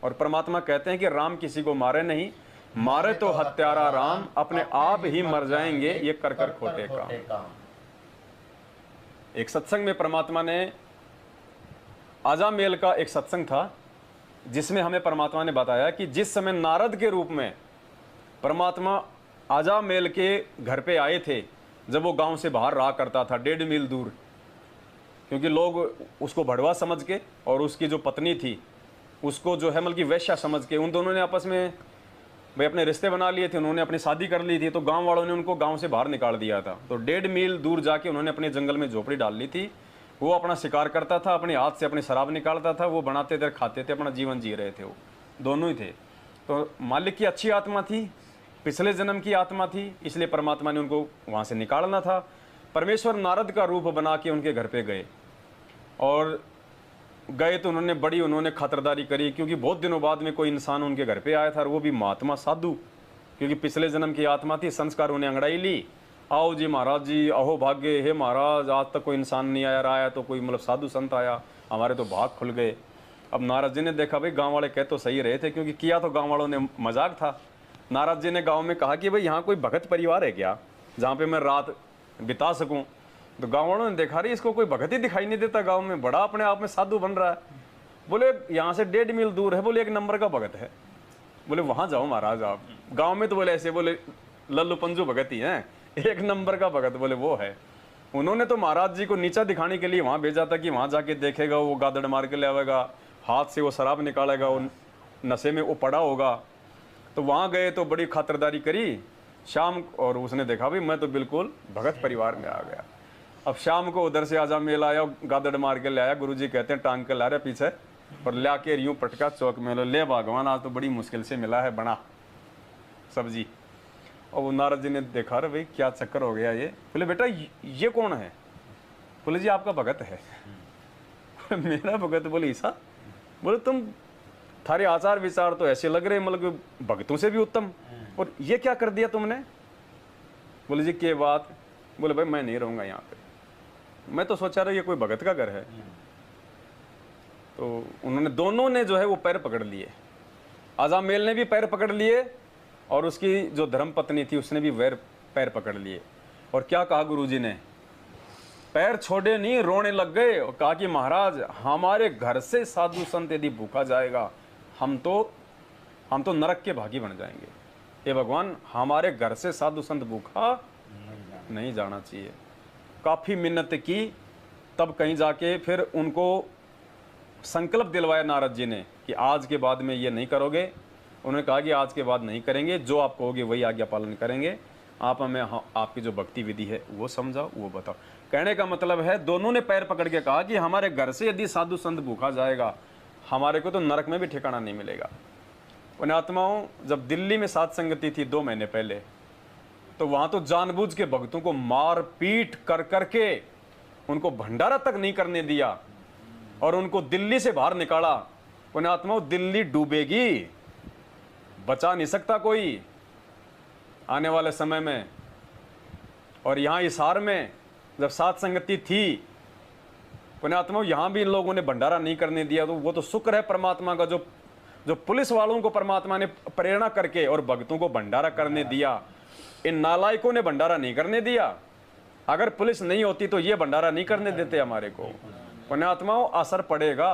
और परमात्मा कहते हैं कि राम किसी को मारे नहीं, मारे तो हत्यारा राम, अपने आप ही मर जाएंगे ये कर कर खोटे काम। एक सत्संग में परमात्मा ने, आजामेल का एक सत्संग था जिसमें हमें परमात्मा ने बताया कि जिस समय नारद के रूप में परमात्मा आजामेल के घर पे आए थे, जब वो गांव से बाहर रहा करता था 1.5 मील दूर, क्योंकि लोग उसको भड़वा समझ के और उसकी जो पत्नी थी उसको जो है मतलब कि वैश्या समझ के, उन दोनों ने आपस में भाई अपने रिश्ते बना लिए थे, उन्होंने अपनी शादी कर ली थी, तो गांव वालों ने उनको गांव से बाहर निकाल दिया था। तो 1.5 मील दूर जाके उन्होंने अपने जंगल में झोपड़ी डाल ली थी। वो अपना शिकार करता था, अपने हाथ से अपनी शराब निकालता था, वो बनाते थे, खाते थे, अपना जीवन जी रहे थे, वो दोनों ही थे। तो मालिक की अच्छी आत्मा थी, पिछले जन्म की आत्मा थी, इसलिए परमात्मा ने उनको वहाँ से निकालना था। परमेश्वर नारद का रूप बना के उनके घर पे गए, और गए तो उन्होंने खातिरदारी करी, क्योंकि बहुत दिनों बाद में कोई इंसान उनके घर पे आया था, और वो भी महात्मा साधु, क्योंकि पिछले जन्म की आत्मा थी, संस्कार उन्हें अंगड़ाई ली। आओ जी महाराज जी, अहो भाग्य, हे महाराज आज तक कोई इंसान नहीं आया, रहा है तो कोई मतलब साधु संत आया, हमारे तो भाग खुल गए। अब नारद जी ने देखा भाई गांव वाले कह तो सही रहे थे, क्योंकि किया तो गांव वालों ने मजाक था। नारद जी ने गांव में कहा कि भाई यहाँ कोई भगत परिवार है क्या जहाँ पे मैं रात बिता सकूं? तो गांव वालों ने देखा, रही इसको कोई भगत ही दिखाई नहीं देता गांव में, बड़ा अपने आप में साधु बन रहा है। बोले यहाँ से 1.5 मील दूर है, बोले 1 नंबर का भगत है, बोले वहां जाओ महाराज आप। गांव में तो बोले ऐसे, बोले लल्लू पंजू भगत ही हैं, 1 नंबर का भगत बोले वो है। उन्होंने तो महाराज जी को नीचा दिखाने के लिए वहां भेजा था कि वहां जाके देखेगा, वो गादड़ मार के ले आएगा, हाथ से वो शराब निकालेगा, वो नशे में वो पड़ा होगा। तो वहां गए तो बड़ी खातिरदारी करी शाम, और उसने देखा भाई मैं तो बिल्कुल भगत परिवार में आ गया। अब शाम को उधर से आजामेल आया, गादड़ मार के ले आया, गुरुजी कहते हैं टांग के ला रहे पीछे, और ला के यूं पटका चौक में, ले भगवान आज तो बड़ी मुश्किल से मिला है बना सब्जी। और वो नारद जी ने देखा, रे भाई क्या चक्कर हो गया ये। बोले बेटा ये कौन है? बोले जी आपका भगत है। मेरा भगत? बोले ऐसा? बोले तुम, थारे आचार विचार तो ऐसे लग रहे मतलब भगतों से भी उत्तम, और ये क्या कर दिया तुमने? बोले जी क्या बात? बोले भाई मैं नहीं रहूंगा यहाँ पे, मैं तो सोचा रहा ये कोई भगत का घर है। तो उन्होंने दोनों ने जो है वो पैर पकड़ लिए, आजामेल ने भी पैर पकड़ लिए, और उसकी जो धर्म पत्नी थी उसने भी पैर पकड़ लिए। और क्या कहा गुरुजी ने? पैर छोड़े नहीं, रोने लग गए, और कहा कि महाराज हमारे घर से साधु संत यदि भूखा जाएगा, हम तो नरक के भागी बन जाएंगे। ये भगवान हमारे घर से साधु संत भूखा नहीं जाना चाहिए। काफी मिन्नत की, तब कहीं जाके फिर उनको संकल्प दिलवाया नारद जी ने कि आज के बाद में ये नहीं करोगे। उन्होंने कहा कि आज के बाद नहीं करेंगे, जो आप कहोगे वही आज्ञा पालन करेंगे, आप हमें आपकी जो भक्ति विधि है वो समझाओ, वो बताओ। कहने का मतलब है दोनों ने पैर पकड़ के कहा कि हमारे घर से यदि साधु संत भूखा जाएगा, हमारे को तो नरक में भी ठिकाना नहीं मिलेगा। उन आत्माओं, जब दिल्ली में साध संगति थी 2 महीने पहले, तो वहां तो जानबूझ के भक्तों को मार पीट कर करके उनको भंडारा तक नहीं करने दिया, और उनको दिल्ली से बाहर निकाला। उन आत्माओं दिल्ली डूबेगी, बचा नहीं सकता कोई आने वाले समय में। और यहाँ हिसार में जब साध संगति थी, पुण्यात्माओं यहाँ भी इन लोगों ने भंडारा नहीं करने दिया। तो वो तो शुक्र है परमात्मा का, जो पुलिस वालों को परमात्मा ने प्रेरणा करके और भक्तों को भंडारा करने दिया। इन नालायकों ने भंडारा नहीं करने दिया। अगर पुलिस नहीं होती तो ये भंडारा नहीं करने देते हमारे को। पुण्यात्माओं असर पड़ेगा।